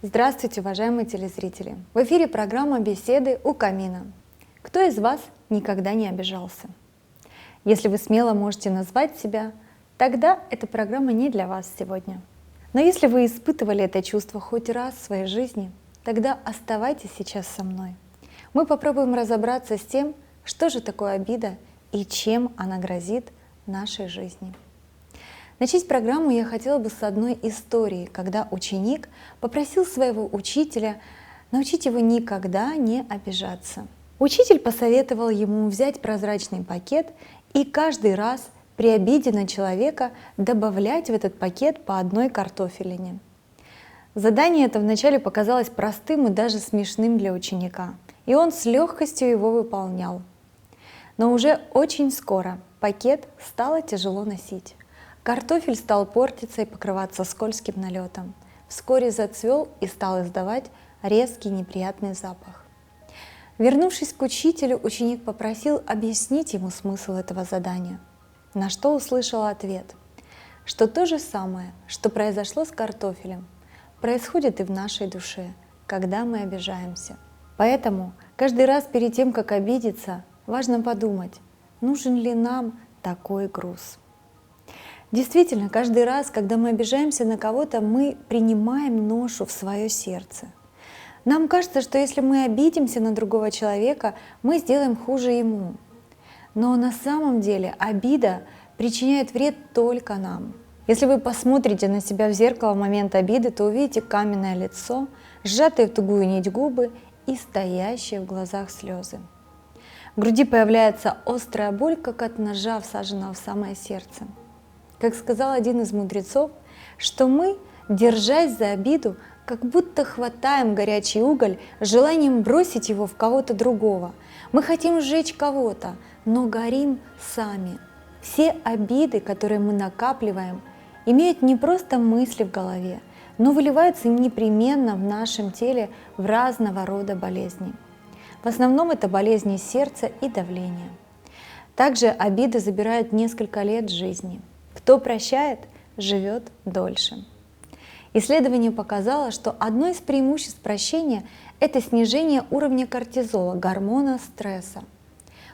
Здравствуйте, уважаемые телезрители! В эфире программа «Беседы у камина». Кто из вас никогда не обижался? Если вы смело можете назвать себя, тогда эта программа не для вас сегодня. Но если вы испытывали это чувство хоть раз в своей жизни, тогда оставайтесь сейчас со мной. Мы попробуем разобраться с тем, что же такое обида и чем она грозит нашей жизни. Начать программу я хотела бы с одной истории, когда ученик попросил своего учителя научить его никогда не обижаться. Учитель посоветовал ему взять прозрачный пакет и каждый раз при обиде на человека добавлять в этот пакет по одной картофелине. Задание это вначале показалось простым и даже смешным для ученика, и он с легкостью его выполнял. Но уже очень скоро пакет стало тяжело носить. Картофель стал портиться и покрываться скользким налетом. Вскоре зацвел и стал издавать резкий неприятный запах. Вернувшись к учителю, ученик попросил объяснить ему смысл этого задания, на что услышал ответ, что то же самое, что произошло с картофелем, происходит и в нашей душе, когда мы обижаемся. Поэтому каждый раз перед тем, как обидеться, важно подумать, нужен ли нам такой груз. Действительно, каждый раз, когда мы обижаемся на кого-то, мы принимаем ношу в свое сердце. Нам кажется, что если мы обидимся на другого человека, мы сделаем хуже ему. Но на самом деле обида причиняет вред только нам. Если вы посмотрите на себя в зеркало в момент обиды, то увидите каменное лицо, сжатые в тугую нить губы и стоящие в глазах слезы. В груди появляется острая боль, как от ножа, всаженного в самое сердце. Как сказал один из мудрецов, что мы, держась за обиду, как будто хватаем горячий уголь с желанием бросить его в кого-то другого. Мы хотим сжечь кого-то, но горим сами. Все обиды, которые мы накапливаем, имеют не просто мысли в голове, но выливаются непременно в нашем теле в разного рода болезни. В основном это болезни сердца и давления. Также обиды забирают несколько лет жизни. Кто прощает, живет дольше. Исследование показало, что одно из преимуществ прощения – это снижение уровня кортизола, гормона стресса.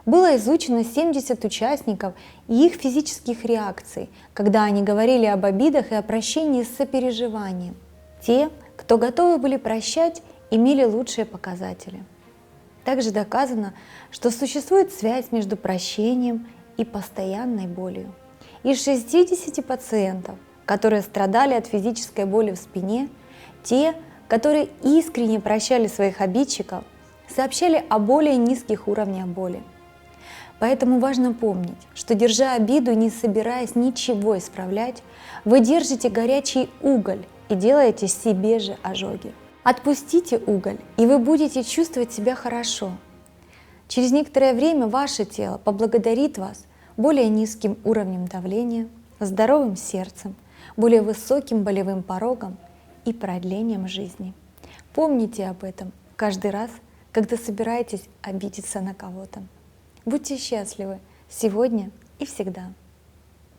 Было изучено 70 участников и их физических реакций, когда они говорили об обидах и о прощении с сопереживанием. Те, кто готовы были прощать, имели лучшие показатели. Также доказано, что существует связь между прощением и постоянной болью. Из 60 пациентов, которые страдали от физической боли в спине, те, которые искренне прощали своих обидчиков, сообщали о более низких уровнях боли. Поэтому важно помнить, что, держа обиду, не собираясь ничего исправлять, вы держите горячий уголь и делаете себе же ожоги. Отпустите уголь, и вы будете чувствовать себя хорошо. Через некоторое время ваше тело поблагодарит вас более низким уровнем давления, здоровым сердцем, более высоким болевым порогом и продлением жизни. Помните об этом каждый раз, когда собираетесь обидеться на кого-то. Будьте счастливы сегодня и всегда.